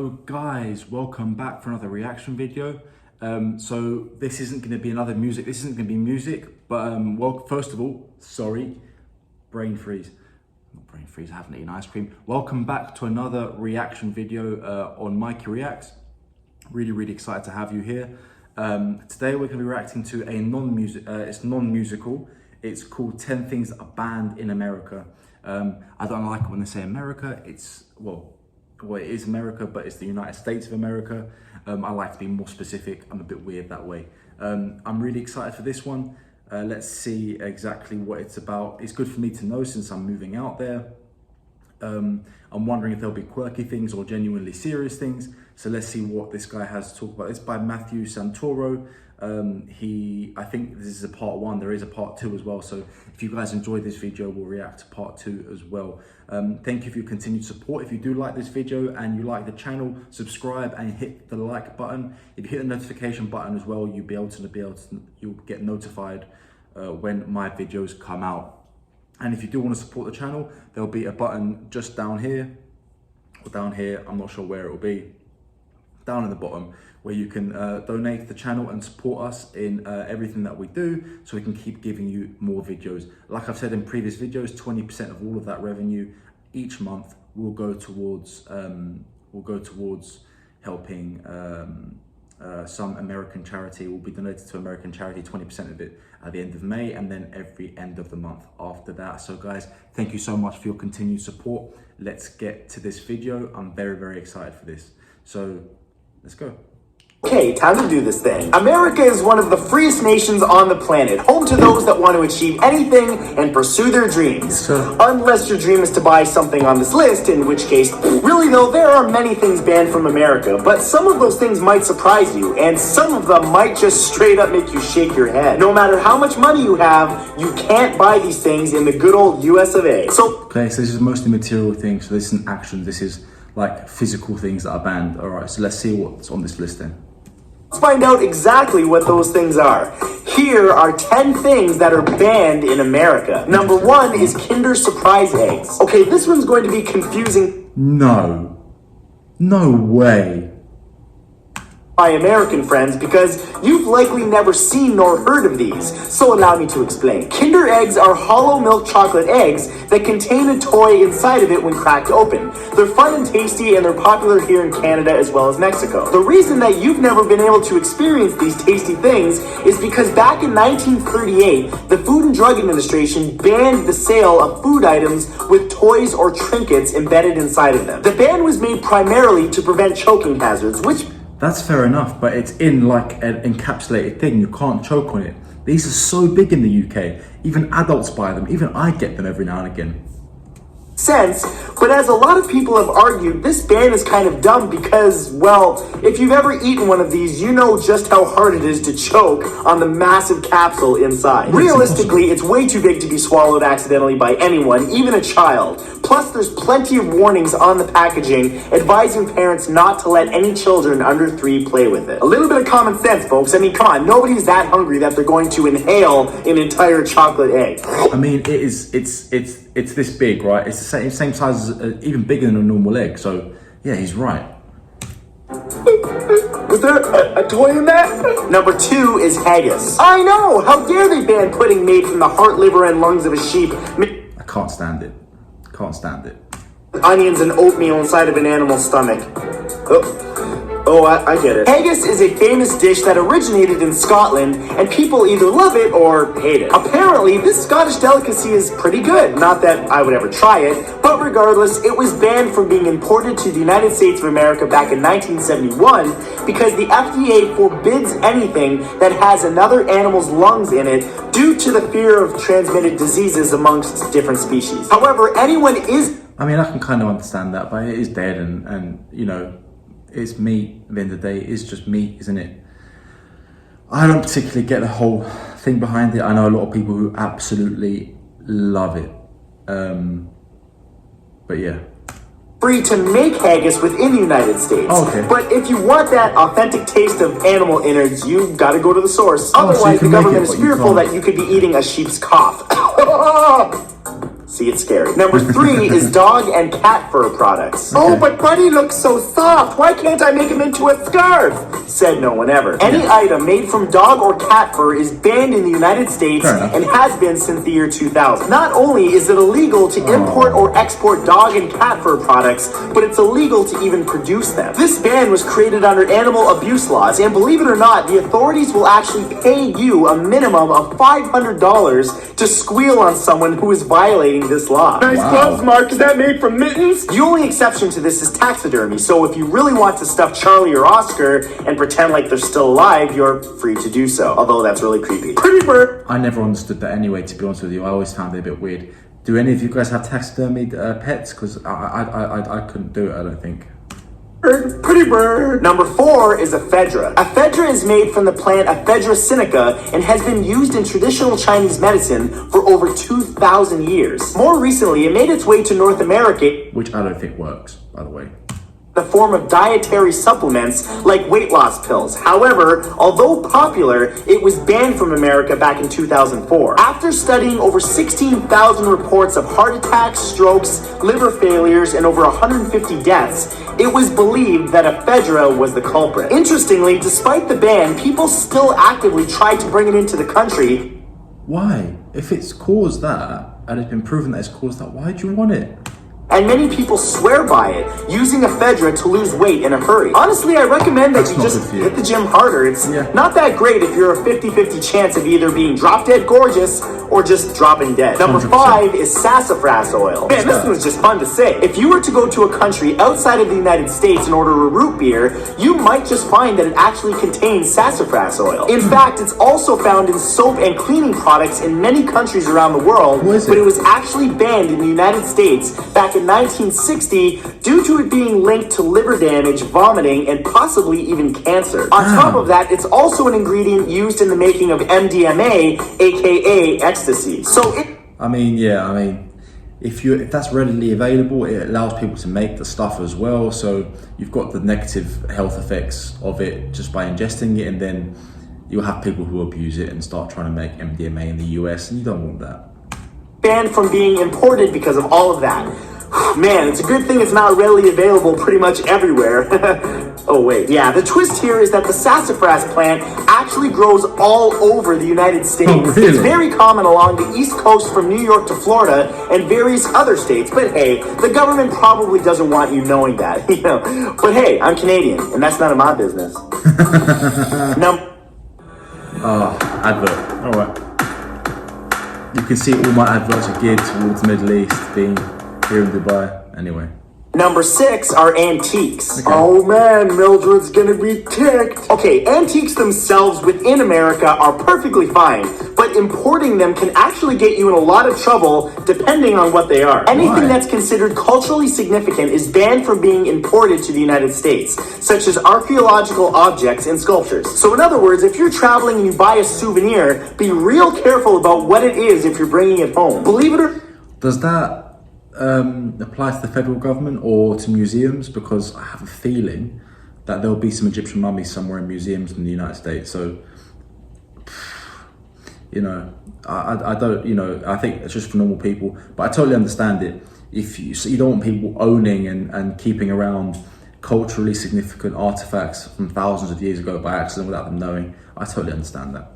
So guys, welcome back for another reaction video. So this isn't going to be another music, this isn't going to be music, but well, first of all, sorry, brain freeze. Not brain freeze, I haven't eaten ice cream. Welcome back to another reaction video on Mikey Reacts. Really excited to have you here. Today we're going to be reacting to a non-musical. It's called 10 Things That Are Banned in America. I don't like it when they say America. It's, well, it is America, but it's the United States of America. I like to be more specific. I'm a bit weird that way. I'm really excited for this one. Let's see exactly what it's about. It's good for me to know since I'm moving out there. I'm wondering if there'll be quirky things or genuinely serious things. So let's see what this guy has to talk about. It's by Matthew Santoro. I think this is a part 1. There is a part 2 as well. So if you guys enjoyed this video, we'll react to part 2 as well. Thank you for your continued support. If you do like this video and you like the channel, subscribe and hit the like button. If you hit the notification button as well, you'll get notified when my videos come out. And if you do want to support the channel, there'll be a button just down here or down here. I'm not sure where it will be. Down at the bottom, where you can donate to the channel and support us in everything that we do, so we can keep giving you more videos. Like I've said in previous videos, 20% of all of that revenue each month will go towards helping some American charity. Will be donated to American charity, 20% of it at the end of May, and then every end of the month after that. So guys, thank you so much for your continued support. Let's get to this video. I'm very excited for this. So let's go. Okay, time to do this thing. America is one of the freest nations on the planet, home to those that want to achieve anything and pursue their dreams. Unless your dream is to buy something on this list, in which case, really though, there are many things banned from America, but some of those things might surprise you, and some of them might just straight up make you shake your head. No matter how much money you have, you can't buy these things in the good old US of A. Okay, so this is mostly material things, so this isn't action, this is like physical things that are banned. All right, so let's see what's on this list then. Let's find out exactly what those things are. Here are 10 things that are banned in America. Number 1 is Kinder Surprise eggs. Okay, this one's going to be confusing. No way. My American friends, because you've likely never seen nor heard of these, so allow me to explain. Kinder eggs are hollow milk chocolate eggs that contain a toy inside of it when cracked open. They're fun and tasty, and they're popular here in Canada as well as Mexico. The reason that you've never been able to experience these tasty things is because back in 1938, the Food and Drug Administration banned the sale of food items with toys or trinkets embedded inside of them. The ban was made primarily to prevent choking hazards, which... That's fair enough, but it's in like an encapsulated thing. You can't choke on it. These are so big in the UK. Even adults buy them. Even I get them every now and again. Sense, but as a lot of people have argued, this ban is kind of dumb because, well, if you've ever eaten one of these, you know just how hard it is to choke on the massive capsule inside. Realistically, it's way too big to be swallowed accidentally by anyone, even a child. Plus, there's plenty of warnings on the packaging advising parents not to let any children under 3 play with it. A little bit of common sense, folks. I mean, come on, nobody's that hungry that they're going to inhale an entire chocolate egg. I mean, it's this big, right? It's the same size as, even bigger than a normal egg. So yeah, he's right. Was there a toy in that? Number 2 is haggis. I know! How dare they ban pudding made from the heart, liver, and lungs of a sheep? I can't stand it. Can't stand it. Onions and oatmeal inside of an animal's stomach. Oh, I get it. Haggis is a famous dish that originated in Scotland, and people either love it or hate it. Apparently, this Scottish delicacy is pretty good. Not that I would ever try it, but regardless, it was banned from being imported to the United States of America back in 1971 because the FDA forbids anything that has another animal's lungs in it due to the fear of transmitted diseases amongst different species. However, anyone is... I mean, I can kind of understand that, but it is dead and you know, it's meat at the end of the day. It's just meat, isn't it? I don't particularly get the whole thing behind it. I know a lot of people who absolutely love it. But yeah. Free to make haggis within the United States. Okay. But if you want that authentic taste of animal innards, you've got to go to the source. Otherwise, so the government is fearful that you could be eating a sheep's cough. See, it's scary. Number 3 is dog and cat fur products. Oh, but Buddy looks so soft. Why can't I make him into a scarf? Said no one ever. Any item made from dog or cat fur is banned in the United States and has been since the year 2000. Not only is it illegal to import or export dog and cat fur products, but it's illegal to even produce them. This ban was created under animal abuse laws, and believe it or not, the authorities will actually pay you a minimum of $500 to squeal on someone who is violating this law. Nice gloves, Mark. Is that made from mittens? The only exception to this is taxidermy, so if you really want to stuff Charlie or Oscar and pretend like they're still alive, you're free to do so. Although that's really creepy. Pretty bird. I never understood that anyway, to be honest with you. I always found it a bit weird. Do any of you guys have taxidermied pets? Because I couldn't do it, I don't think. Pretty bird. Number 4 is ephedra. Ephedra is made from the plant Ephedra sinica and has been used in traditional Chinese medicine for over 2,000 years. More recently, it made its way to North America, which I don't think works, by the way. The form of dietary supplements like weight loss pills. However, although popular, it was banned from America back in 2004. After studying over 16,000 reports of heart attacks, strokes, liver failures, and over 150 deaths, it was believed that ephedra was the culprit. Interestingly, despite the ban, people still actively tried to bring it into the country. Why? If it's caused that, and it's been proven that it's caused that, why do you want it? And many people swear by it, using ephedra to lose weight in a hurry. Honestly, I recommend that you just hit the gym harder. It's not that great if you're a 50-50 chance of either being drop dead gorgeous or just dropping dead. Number 5 is sassafras oil. Man, this one was just fun to say. If you were to go to a country outside of the United States and order a root beer, you might just find that it actually contains sassafras oil. In fact, it's also found in soap and cleaning products in many countries around the world, but it was actually banned in the United States back in 1960 due to it being linked to liver damage, vomiting, and possibly even cancer. On top of that, it's also an ingredient used in the making of MDMA, aka ecstasy. If that's readily available, it allows people to make the stuff as well. So you've got the negative health effects of it just by ingesting it, and then you'll have people who abuse it and start trying to make MDMA in the US, and you don't want that. Banned from being imported because of all of that. Man, it's a good thing it's not readily available pretty much everywhere. Oh wait, yeah, the twist here is that the sassafras plant actually grows all over the United States. Oh, really? It's very common along the East Coast from New York to Florida and various other states, but hey, the government probably doesn't want you knowing that, you know. But hey, I'm Canadian, and that's none of my business. Advert, alright. You can see all my adverts are geared towards the Middle East, being here in Dubai, anyway. Number 6 are antiques. Okay. Oh man, Mildred's gonna be ticked. Okay, antiques themselves within America are perfectly fine, but importing them can actually get you in a lot of trouble depending on what they are. Anything that's considered culturally significant is banned from being imported to the United States, such as archaeological objects and sculptures. So in other words, if you're traveling and you buy a souvenir, be real careful about what it is if you're bringing it home. Believe it or... Does that apply to the federal government or to museums? Because I have a feeling that there'll be some Egyptian mummies somewhere in museums in the United States. So, you know, I don't, you know, I think it's just for normal people, but I totally understand it. If you don't want people owning and keeping around culturally significant artifacts from thousands of years ago by accident without them knowing, I totally understand that.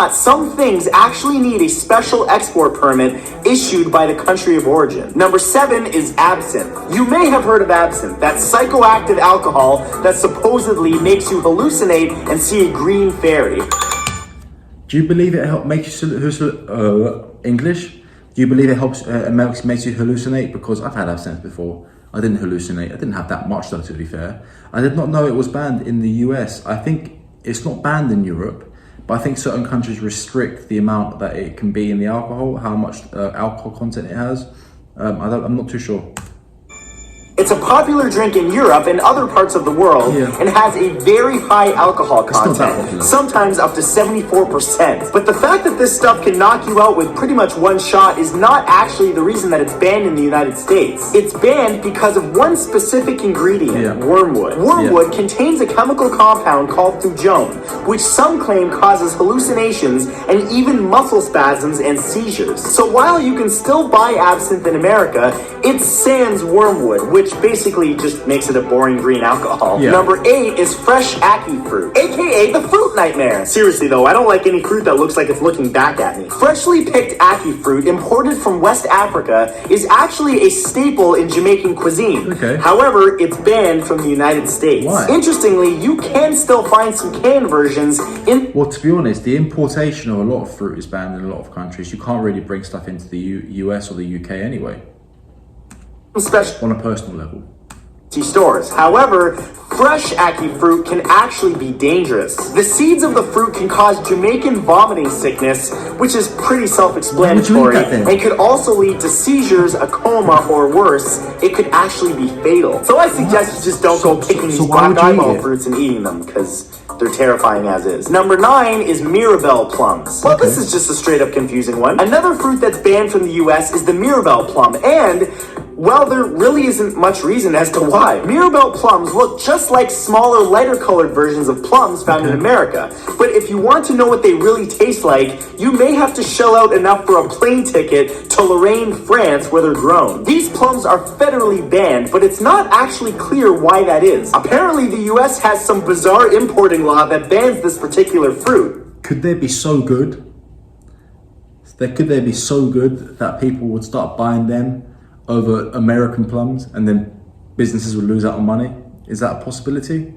Some things actually need a special export permit issued by the country of origin. Number 7 is absinthe. You may have heard of absinthe, that psychoactive alcohol that supposedly makes you hallucinate and see a green fairy. Do you believe it makes you English? Do you believe it helps makes you hallucinate? Because I've had absinthe before. I didn't hallucinate. I didn't have that much though, to be fair. I did not know it was banned in the US. I think it's not banned in Europe. But I think certain countries restrict the amount that it can be in the alcohol, how much alcohol content it has. I'm not too sure. It's a popular drink in Europe and other parts of the world and has a very high alcohol content, sometimes up to 74%. But the fact that this stuff can knock you out with pretty much one shot is not actually the reason that it's banned in the United States. It's banned because of one specific ingredient, wormwood. Wormwood contains a chemical compound called thujone, which some claim causes hallucinations and even muscle spasms and seizures. So while you can still buy absinthe in America, it's sans wormwood, which basically just makes it a boring green alcohol. Number 8 is fresh ackee fruit, aka the fruit nightmare. Seriously though, I don't like any fruit that looks like it's looking back at me. Freshly picked ackee fruit imported from West Africa is actually a staple in Jamaican cuisine. However, it's banned from the United States. Why? Interestingly, you can still find some canned versions in... Well, to be honest, the importation of a lot of fruit is banned in a lot of countries. You can't really bring stuff into the US or the UK anyway. Special on a personal level. Stores. However, fresh ackee fruit can actually be dangerous. The seeds of the fruit can cause Jamaican vomiting sickness, which is pretty self-explanatory, and could also lead to seizures, a coma, or worse. It could actually be fatal. So I suggest you just don't go picking these black eyeball fruits and eating them, because they're terrifying as is. Number 9 is Mirabelle plums. Well, this is just a straight up confusing one. Another fruit that's banned from the US is the Mirabelle plum, and well, there really isn't much reason as to why. Mirabelle plums look just like smaller, lighter colored versions of plums found in America. But if you want to know what they really taste like, you may have to shell out enough for a plane ticket to Lorraine, France, where they're grown. These plums are federally banned, but it's not actually clear why that is. Apparently, the US has some bizarre importing law that bans this particular fruit. Could they be so good? Could they be so good that people would start buying them over American plums, and then businesses would lose out on money? Is that a possibility?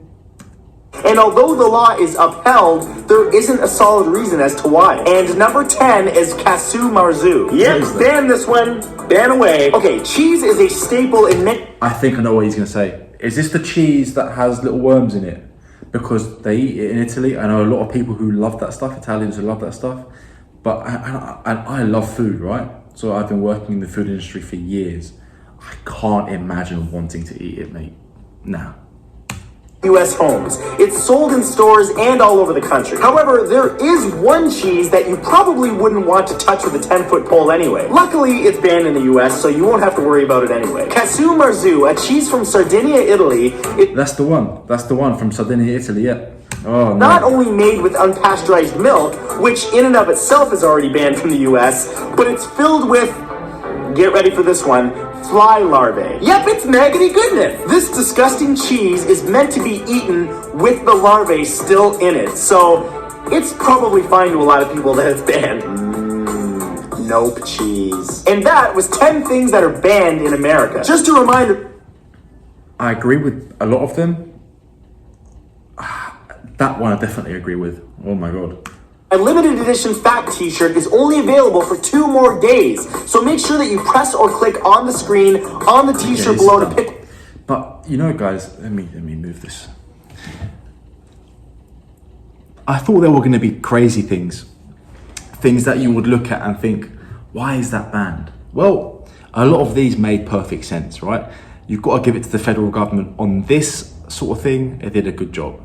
And although the law is upheld, there isn't a solid reason as to why. And number 10 is Casu Marzu. Yep, ban this one, ban away. Okay, cheese is a staple in I think I know what he's gonna say. Is this the cheese that has little worms in it? Because they eat it in Italy. I know a lot of people who love that stuff, Italians who love that stuff. But I love food, right? So I've been working in the food industry for years. I can't imagine wanting to eat it, mate. Nah. US homes. It's sold in stores and all over the country. However, there is one cheese that you probably wouldn't want to touch with a 10-foot pole anyway. Luckily, it's banned in the US, so you won't have to worry about it anyway. Casu Marzu, a cheese from Sardinia, Italy. That's the one. That's the one from Sardinia, Italy, yeah. Oh, no. Not only made with unpasteurized milk, which in and of itself is already banned from the US, but it's filled with, get ready for this one, fly larvae. Yep, it's maggoty goodness. This disgusting cheese is meant to be eaten with the larvae still in it, so it's probably fine to a lot of people that it's banned. Nope cheese. And that was 10 things that are banned in America. Just a reminder. I agree with a lot of them. That one I definitely agree with. Oh my God. A limited edition fact t-shirt is only available for 2 more days. So make sure that you press or click on the screen on the t-shirt below to pick. But you know, guys, let me move this. I thought there were going to be crazy things that you would look at and think, why is that banned? Well, a lot of these made perfect sense, right? You've got to give it to the federal government on this sort of thing. It did a good job.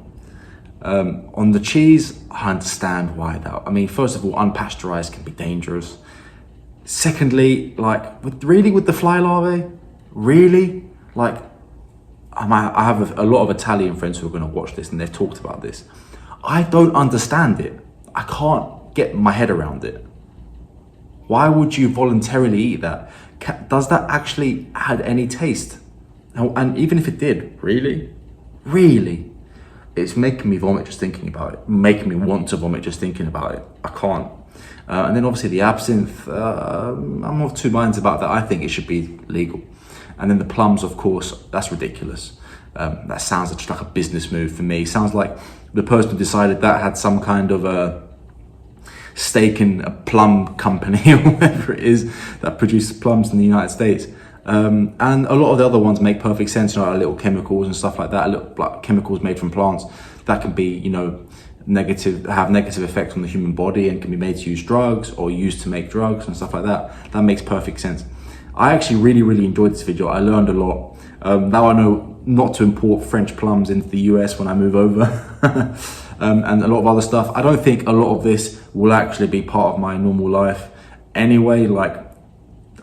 On the cheese, I understand why that. I mean, first of all, unpasteurized can be dangerous. Secondly, like, with the fly larvae? Really? Like, I have a lot of Italian friends who are going to watch this and they've talked about this. I don't understand it. I can't get my head around it. Why would you voluntarily eat that? Does that actually add any taste? And even if it did, really? Really? It's making me vomit just thinking about it. Making me want to vomit just thinking about it. I can't. And then obviously the absinthe, I'm of two minds about that. I think it should be legal. And then the plums, of course, that's ridiculous. That sounds just like a business move for me. Sounds like the person who decided that had some kind of a stake in a plum company or whatever it is that produces plums in the United States. And a lot of the other ones make perfect sense, you know, little chemicals and stuff like that, little like chemicals made from plants that can be, you know, have negative effects on the human body and can be made to use drugs or used to make drugs and stuff like that. That makes perfect sense. I actually really enjoyed this video. I learned a lot. Now I know not to import French plums into the US when I move over. And a lot of other stuff. I don't think a lot of this will actually be part of my normal life anyway. Like,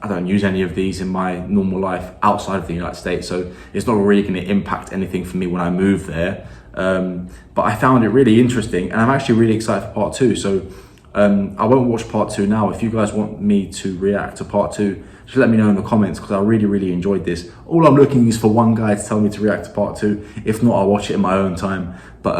I don't use any of these in my normal life outside of the United States, so it's not really going to impact anything for me when I move there. But I found it really interesting, and I'm actually really excited for part 2. So I won't watch part 2 now. If you guys want me to react to part 2, just let me know in the comments, because I really enjoyed this. All I'm looking is for one guy to tell me to react to part 2. If not, I'll watch it in my own time. But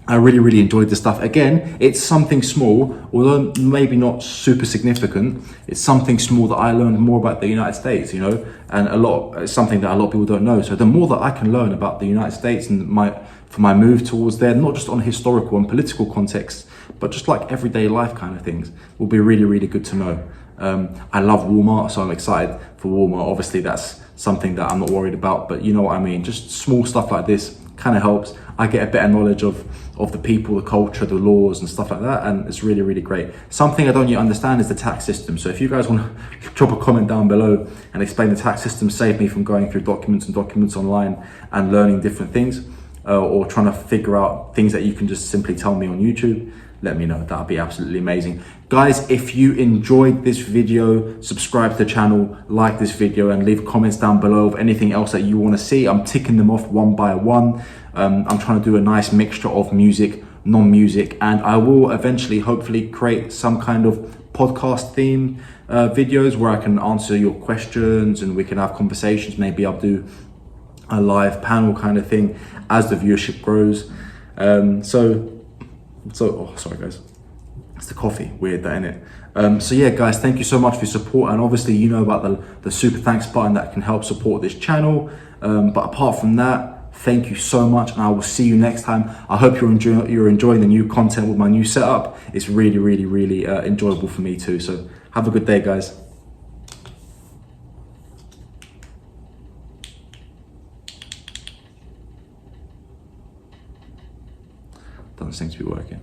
I really enjoyed this stuff. Again, it's something small, although maybe not super significant. It's something small that I learned more about the United States, you know, and it's something that a lot of people don't know. So the more that I can learn about the United States and for my move towards there, not just on historical and political context, but just like everyday life kind of things, will be really good to know. I love Walmart, so I'm excited for Walmart. Obviously, that's something that I'm not worried about, but you know what I mean. Just small stuff like this kind of helps. I get a better knowledge of the people, the culture, the laws and stuff like that, and it's really great. Something I don't yet understand is the tax system. So if you guys want to drop a comment down below and explain the tax system, save me from going through documents and documents online and learning different things, or trying to figure out things that you can just simply tell me on YouTube, let me know. That would be absolutely amazing. Guys, if you enjoyed this video, subscribe to the channel, like this video, and leave comments down below of anything else that you want to see. I'm ticking them off one by one. I'm trying to do a nice mixture of music, non-music, and I will eventually, hopefully, create some kind of podcast theme videos where I can answer your questions and we can have conversations. Maybe I'll do a live panel kind of thing as the viewership grows. Oh, sorry guys, it's the coffee, weird that, innit? So yeah guys, thank you so much for your support, and obviously you know about the super thanks button that can help support this channel. But apart from that, thank you so much, and I will see you next time. I hope you're enjoying the new content with my new setup. It's really enjoyable for me too. So have a good day, guys. Doesn't seem to be working.